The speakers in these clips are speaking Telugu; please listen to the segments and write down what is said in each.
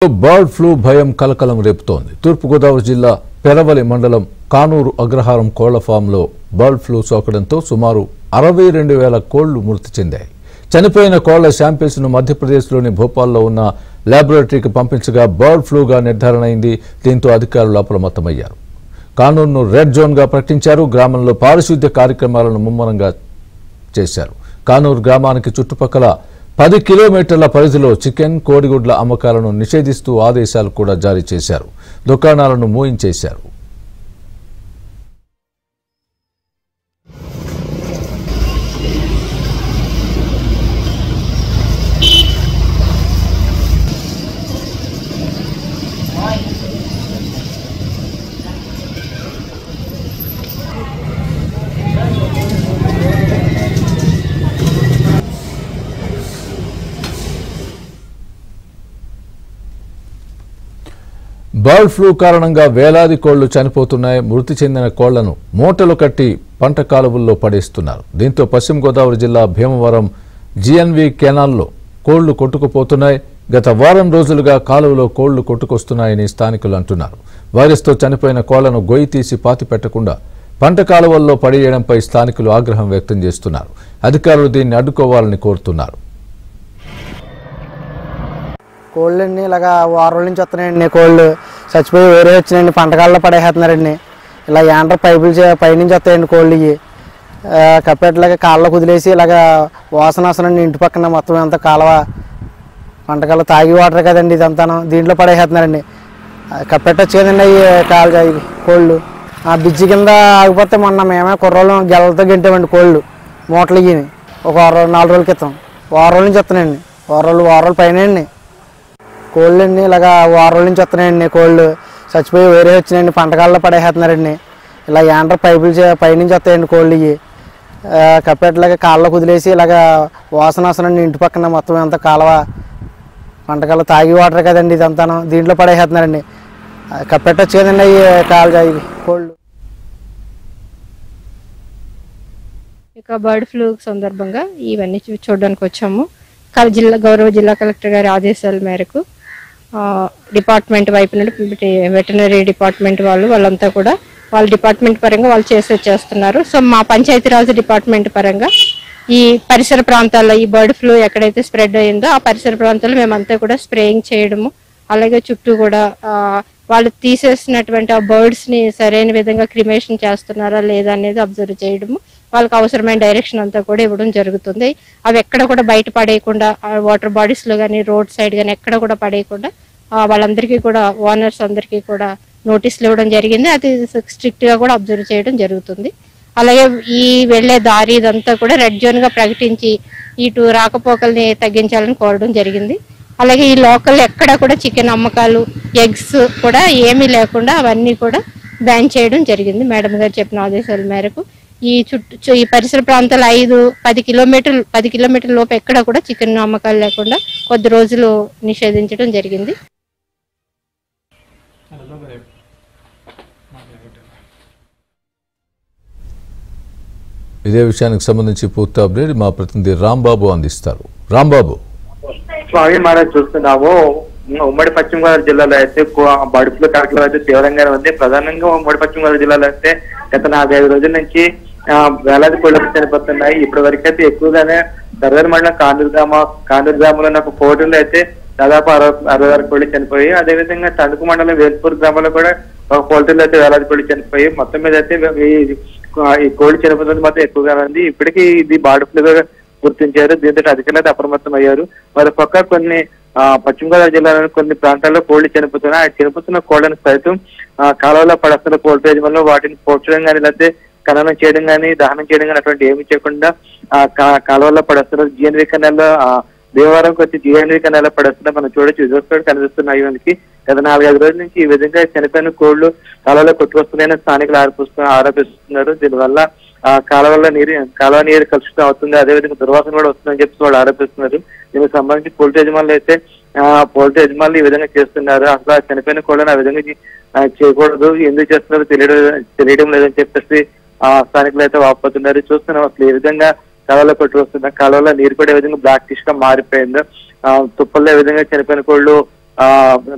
బర్డ్ ఫ్లూ భయం కలకలం రేపుతోంది. తూర్పుగోదావరి జిల్లా పెరవలి మండలం కానూరు అగ్రహారం కోళ్ల ఫామ్లో బర్డ్ ఫ్లూ సోకడంతో సుమారు 62,000 కోళ్లు మృతి చెందాయి. చనిపోయిన కోళ్ల శాంపిల్స్ ను మధ్యప్రదేశ్లోని భోపాల్లో ఉన్న ల్యాబొరేటరీకి పంపించగా బర్డ్ ఫ్లూగా నిర్ధారణ అయింది. దీంతో అధికారులు అప్రమత్తమయ్యారు. కానూరును రెడ్ జోన్గా ప్రకటించారు. గ్రామంలో పారిశుద్ధ్య కార్యక్రమాలను ముమ్మరంగా చేశారు. కానూరు గ్రామానికి చుట్టుపక్కల 10 కిలోమీటర్ల పరిధిలో చికెన్, కోడిగుడ్ల అమ్మకాలను నిషేధిస్తూ ఆదేశాలు కూడా జారీ చేశారు. దుకాణాలను మూయించేశారు. బర్డ్ ఫ్లూ కారణంగా వేలాది కోళ్లు చనిపోతున్నాయి. మృతి చెందిన కోళ్లను మూటలు కట్టి పంట కాలువల్లో పడేస్తున్నారు. దీంతో పశ్చిమ గోదావరి జిల్లా భీమవరం జిఎన్వి కెనాల్లో కోళ్లు కొట్టుకుపోతున్నాయి. గత వారం రోజులుగా కాలువలో కోళ్లు కొట్టుకొస్తున్నాయని స్థానికులు అంటున్నారు. వైరస్తో చనిపోయిన కోళ్లను గొయ్యి తీసి పాతి పెట్టకుండా పంట కాలువల్లో పడేయడంపై స్థానికులు ఆగ్రహం వ్యక్తం చేస్తున్నారు. అధికారులు దీన్ని అడ్డుకోవాలని కోరుతున్నారు. కోళ్ళన్నీ ఇలాగా వారం నుంచి వస్తున్నాయండి. కోళ్ళు చచ్చిపోయి వేరే వచ్చినాయండి, పంటకాల్లో పడేస్తున్నారండి. ఇలా యాండ్ర పైపులు పైనుంచి వస్తాయండి కోళ్ళు. ఇవి కప్పేట్లాగా కాళ్ళలో కుదిలేసి ఇలాగా వాసన వస్తుందండి. ఇంటి పక్కన మొత్తం అంతా కాలువ పంటకాల్లో తాగి వాటర్ కదండి, ఇదంతా దీంట్లో పడేస్తున్నారండి. కప్పెట్టొచ్చు కదండి అవి కోళ్ళు. ఆ బిజ్జి కింద ఆగిపోతే మొన్న మేమే కుర్రోళ్ళు గెలలతో గెంటామండి కోళ్ళు మూటలు ఇవి. ఒక 4 రోజుల క్రితం వారం రోజుల నుంచి వస్తున్నాయండి. వారం రోజుల పైన అండి. కోళ్ళన్నీ ఇలాగా వారం రోజుల నుంచి వస్తున్నాయండి. కోళ్ళు చచ్చిపోయి వేరే వచ్చినాయండి, పంటకాల్లో పడేస్తున్నారండి. ఇలా యాండ్ర పైపులు పైనుంచి వస్తాయండి కోళ్ళు. ఇవి కప్పేట్లాగా కాళ్ళలో కుదిలేసి ఇలాగా వాసన వస్తుందండి. ఇంటి పక్కన మొత్తం అంతా కాలువ పంటకాల్లో తాగి వాటర్ కదండి, ఇదంతా దీంట్లో పడేస్తున్నారండి. కప్పెట్టొచ్చు కదండి అవి కోళ్ళు. ఇక బర్డ్ ఫ్లూ సందర్భంగా ఇవన్నీ చూడడానికి వచ్చాము. గౌరవ జిల్లా కలెక్టర్ గారి ఆదేశాల మేరకు డిపార్ట్మెంట్ వైపు నుండి వెటనరీ డిపార్ట్మెంట్ వాళ్ళంతా కూడా వాళ్ళ డిపార్ట్మెంట్ పరంగా వాళ్ళు చేస్తున్నారు. సో మా పంచాయతీరాజ్ డిపార్ట్మెంట్ పరంగా ఈ పరిసర ప్రాంతాల్లో ఈ బర్డ్ ఫ్లూ ఎక్కడైతే స్ప్రెడ్ అయిందో ఆ పరిసర ప్రాంతాల్లో మేమంతా కూడా స్ప్రేయింగ్ చేయడము, అలాగే చుట్టూ కూడా వాళ్ళు తీసేసినటువంటి ఆ బర్డ్స్ ని సరైన విధంగా క్రిమేషన్ చేస్తున్నారా లేదా అనేది అబ్జర్వ్ చేయడము, వాళ్ళకి అవసరమైన డైరెక్షన్ అంతా కూడా ఇవ్వడం జరుగుతుంది. అవి ఎక్కడ కూడా బయట పడేయకుండా వాటర్ బాడీస్ లో కానీ రోడ్ సైడ్ కానీ ఎక్కడ కూడా పడేయకుండా వాళ్ళందరికీ కూడా ఓనర్స్ అందరికీ కూడా నోటీసులు ఇవ్వడం జరిగింది. అది స్ట్రిక్ట్ గా కూడా అబ్జర్వ్ చేయడం జరుగుతుంది. అలాగే ఈ వెళ్లే దారి ఇదంతా కూడా రెడ్ జోన్ గా ప్రకటించి ఇటు రాకపోకల్ని తగ్గించాలని కోరడం జరిగింది. అలాగే ఈ లోకల్ ఎక్కడ కూడా చికెన్ అమ్మకాలు, ఎగ్స్ కూడా ఏమీ లేకుండా అవన్నీ కూడా బ్యాన్ చేయడం జరిగింది. మేడం గారు చెప్పిన ఆదేశాల మేరకు ఈ పరిసర ప్రాంతాలు 10 కిలోమీటర్ల లోపు ఎక్కడ కూడా చికెన్ అమ్మకాలు లేకుండా కొద్ది రోజులు నిషేధించడం జరిగింది. ఇదే విషయానికి సంబంధించి పూర్తి అప్డేట్ మా ప్రతినిధి రాంబాబు అందిస్తారు. రాంబాబు, మనం చూస్తున్నాము ఉమ్మడి పశ్చిమ గోదావరి జిల్లాలో అయితే బర్డ్ ఫ్లూ కార్యక్రమం అయితే తీవ్రంగానే ఉంది. ప్రధానంగా ఉమ్మడి పశ్చిమ గోదావరి జిల్లాలో అయితే గత 45 రోజుల నుంచి వేలాది కోళ్లు చనిపోతున్నాయి. ఇప్పటి వరకు అయితే ఎక్కువగానే దర్వేర్ మండలం కానూరు గ్రామంలో ఉన్న ఒక పోటీలో అయితే దాదాపు 66 కోళ్లు చనిపోయి, అదేవిధంగా తణుకు మండలం వేల్పూర్ గ్రామంలో కూడా ఒక పోటీలో అయితే వేలాది కోళ్లు చనిపోయి, మొత్తం మీద అయితే ఈ కోళ్లు చనిపోతుంది మాత్రం ఎక్కువగా ఉంది. ఇప్పటికీ ఇది బర్డ్ ఫ్లూగా గుర్తించారు. దీంతో అధికారులు అప్రమత్తం అయ్యారు. వారి పక్క కొన్ని పశ్చిమ గోదావరి జిల్లాలోని కొన్ని ప్రాంతాల్లో కోళ్లు చనిపోతున్నాయి. ఆ చనిపోతున్న కోళ్లను సైతం కాలువలో పడస్తున్న పోల్ట్రీ యజమానులు వాటిని పోడ్చడం కానీ లేకపోతే ఖననం చేయడం కానీ దహనం చేయడం కానీ అటువంటి ఏమి చేయకుండా కాలువల్లో పడేస్తున్నారు. జిఎన్వి కెనాల్లో దేవవారంకి వచ్చి జిఎన్వి కెనాల్లో పడేస్తున్నా మనం చూడొచ్చు. విజువల్స్ కనిపిస్తున్నాయి. మనకి గత 4-5 రోజుల నుంచి ఈ విధంగా చనిపోయిన కోళ్లు కాలువలో కొట్టుకొస్తున్నాయని స్థానికులు ఆరోపిస్తున్నారు. దీనివల్ల కాలువ నీరు కలుషితం అవుతుంది, అదేవిధంగా దుర్వాసన కూడా వస్తుందని చెప్పి వాళ్ళు ఆరోపిస్తున్నారు. దీనికి సంబంధించి పోల్ట్రీ యజమానులు అయితే పోల్ట్రీ యజమానులు ఈ విధంగా చేస్తున్నారు. అసలు చనిపోయిన కోళ్లను ఆ విధంగా చేయకూడదు, ఎందుకు చేస్తున్నారో తెలియడం లేదని చెప్పేసి స్థానికులు అయితే వాపోతున్నారు. చూస్తున్నాం అసలు ఈ విధంగా కాలువలో కొట్టుకొస్తున్న కాలువలో నీరు కూడా ఏ విధంగా బ్లాక్ టిష్ గా మారిపోయిందో, తుప్పల్లో ఏ విధంగా చనిపోయిన కోళ్లు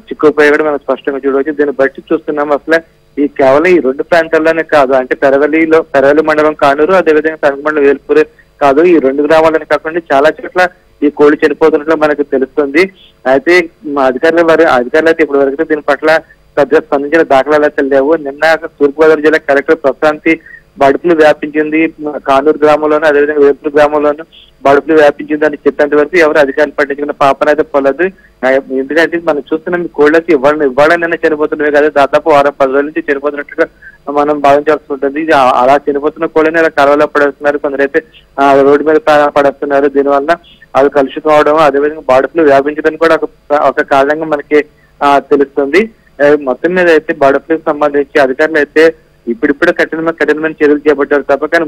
చిక్కుపోయి కూడా మనం స్పష్టంగా చూడవచ్చు. దీన్ని బట్టి చూస్తున్నాం అసలు ఈ కేవలం ఈ రెండు ప్రాంతాల్లోనే కాదు, అంటే పెరవలి మండలం కానూరు, అదేవిధంగా తణుకు మండలం వేల్పూరు కాదు, ఈ రెండు గ్రామాలని కాకుండా చాలా చోట్ల ఈ కోళ్లు చనిపోతున్నట్లు మనకు తెలుస్తుంది. అయితే మా అధికారులు అయితే ఇప్పటి వరకు దీని పట్ల పెద్దగా స్పందించిన దాఖలాలు అయితే లేవు. నిన్న తూర్పుగోదావరి జిల్లా కలెక్టర్ ప్రశాంతి బర్డ్ ఫ్లూ వ్యాపించింది కానూరు గ్రామంలోను, అదేవిధంగా వేల్పూరు గ్రామంలోను బర్డ్ ఫ్లూ వ్యాపించింది అని చెప్పేంత వరకు ఎవరు అధికారులు పట్టించుకున్న పాపన అయితే పోలేదు. ఎందుకంటే మనం చూస్తున్నాం కోళ్ళకి ఇవ్వాలనే చనిపోతున్నవే కదా, దాదాపు 10 రోజుల నుంచి చనిపోతున్నట్టుగా మనం భావించాల్సి ఉంటుంది. ఇది అలా చనిపోతున్న కోళ్ళని అలా కలవలో పడేస్తున్నారు, కొందరైతే రోడ్డు మీద పడేస్తున్నారు. దీనివల్ల అవి కలుషితం అవడం, అదేవిధంగా బర్డ్ ఫ్లూ వ్యాపించడానికి కూడా ఒక కారణంగా మనకి తెలుస్తుంది. మొత్తం మీద అయితే బర్డ్ ఫ్లూకి సంబంధించి అధికారులు అయితే ఇప్పుడిప్పుడే కఠినమైన చర్యలు చేపట్టారు తప్ప, కానీ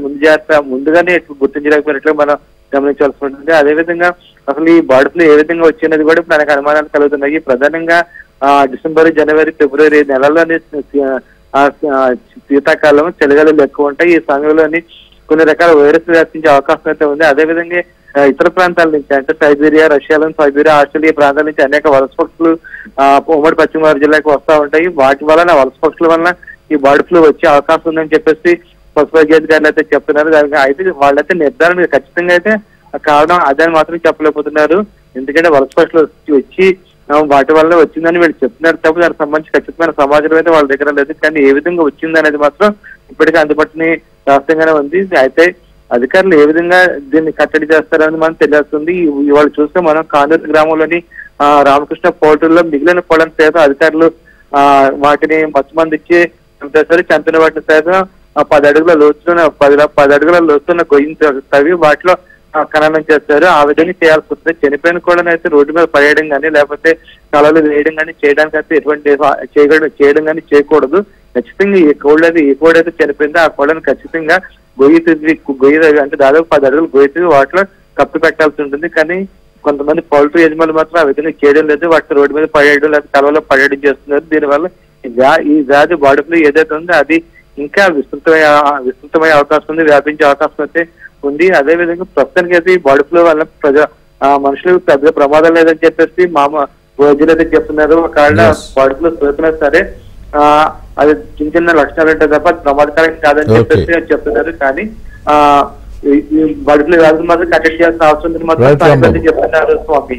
ముందుగానే గుర్తించలేకపోయినట్లు మనం గమనించాల్సి ఉంటుంది. అదేవిధంగా అసలు ఈ బర్డ్ ఫ్లూ ఏ విధంగా వచ్చినది కూడా మనకు అనుమానాలు కలుగుతున్నాయి. ప్రధానంగా డిసెంబర్, జనవరి, ఫిబ్రవరి నెలల్లోని శీతాకాలం చలిగాలులు ఎక్కువ ఉంటాయి. ఈ సమయంలోని కొన్ని రకాల వైరస్ వ్యాపించే అవకాశం అయితే ఉంది. అదేవిధంగా ఇతర ప్రాంతాల నుంచి అంటే సైబీరియా, రష్యాలోని సైబీరియా, ఆస్ట్రేలియా ప్రాంతాల నుంచి అనేక వలస పక్షులు ఉమ్మడి పశ్చిమ గోదావరి జిల్లాకి వస్తూ ఉంటాయి. వాటి వలన వలస పక్షుల వలన ఈ బర్డ్ ఫ్లూ వచ్చే అవకాశం ఉందని చెప్పేసి పశువైద్య అధికారులు అయితే చెప్తున్నారు. దానికి అయితే వాళ్ళైతే నిర్ధారణ ఖచ్చితంగా అయితే కారణం అదని మాత్రం చెప్పలేకపోతున్నారు. ఎందుకంటే వలస పక్షులు వచ్చి వాటి వల్ల వచ్చిందని వీళ్ళు చెప్తున్నారు తప్ప దానికి సంబంధించి ఖచ్చితమైన సమాచారం అయితే వాళ్ళ దగ్గర లేదు. కానీ ఏ విధంగా వచ్చింది అనేది మాత్రం ఇప్పటికీ అందుబాటుని రహస్యంగానే ఉంది. అయితే అధికారులు ఏ విధంగా దీన్ని కట్టడి చేస్తారని మనం తెలియస్తుంది. ఇవాళ చూస్తే మనం కానూరు గ్రామంలోని రామకృష్ణ పోర్టుల్లో మిగిలిన కోళ్ళని సైతం అధికారులు వాటిని మత్తుమంది ఇచ్చి చంపిన వాటిని సైతం 10 అడుగుల లోతున్న 10 అడుగుల లోతున్న గొయ్యి తవ్వి వాటిలో ఖననం చేస్తారు. ఆ విధంగా చేయాల్సి వస్తుంది. చనిపోయిన కోళ్ళని అయితే రోడ్డు మీద పడేయడం కానీ లేకపోతే కళలు వేయడం కానీ చేయడానికి అయితే ఎటువంటి చేయడం కానీ చేయకూడదు. ఖచ్చితంగా ఏ కోడైతే చనిపోయిందో ఆ కోళ్ళని ఖచ్చితంగా గొయ్యి అంటే దాదాపు 10 అడుగులు గొయ్యి వాటిలో కప్పి పెట్టాల్సి ఉంటుంది. కానీ కొంతమంది పౌల్ట్రీ యజమానులు మాత్రం ఆ విధంగా చేయడం లేదు. వాటిని రోడ్డు మీద పడేయడం లేదా కలవలో పడేయడం చేస్తున్నారు. దీనివల్ల ఈ వ్యాధి బర్డ్ ఫ్లూ ఏదైతే ఉందో అది ఇంకా విస్తృతమయ్యే అవకాశం ఉంది, వ్యాపించే అవకాశం అయితే ఉంది. అదే విధంగా ప్రస్తుతానికి అయితే ఈ బర్డ్ ఫ్లూ వల్ల మనుషులకు పెద్ద ప్రమాదం లేదని చెప్పేసి వైద్యులు అయితే చెప్తున్నారు. ఒకవేళ బర్డ్ ఫ్లూ సోకినా సరే అది చిన్న లక్షణాలు ఉంటాయి తప్ప ప్రమాదకరం కాదని చెప్పేసి చెప్తున్నారు. కానీ ఈ బర్డ్ ఫ్లూ వ్యాధులు మాత్రం కట్టడి చేయాల్సిన అవసరం ఉంది మాత్రం చెప్తున్నారు స్వామి.